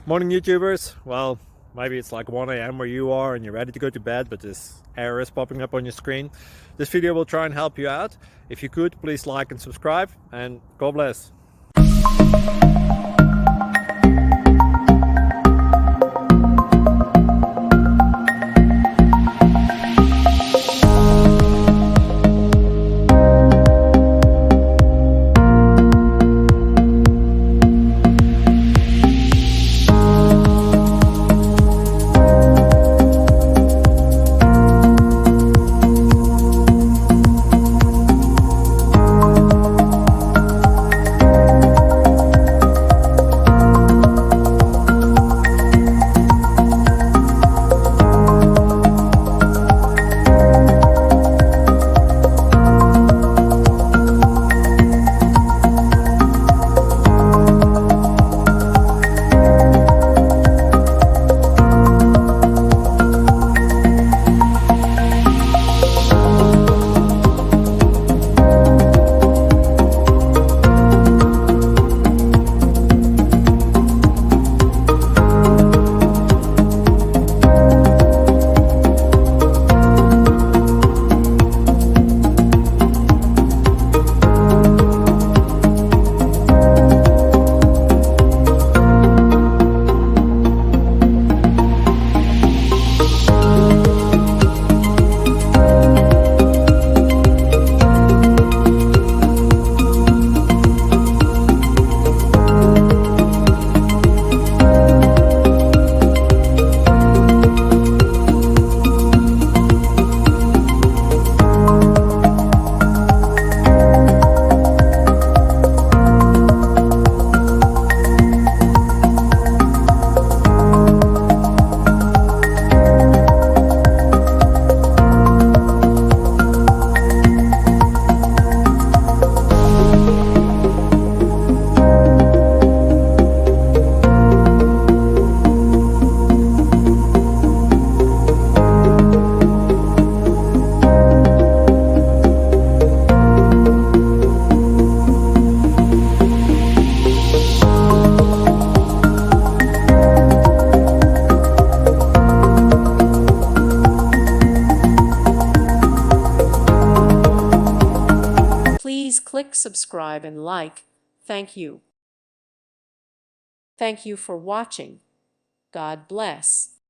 Morning, YouTubers. Well, maybe it's like 1 a.m. where you are and you're ready to go to bed, but this error is popping up on your screen. This video will try and help you out. If you could, please like and subscribe, and God bless. Please click subscribe and like. Thank you. Thank you for watching. God bless.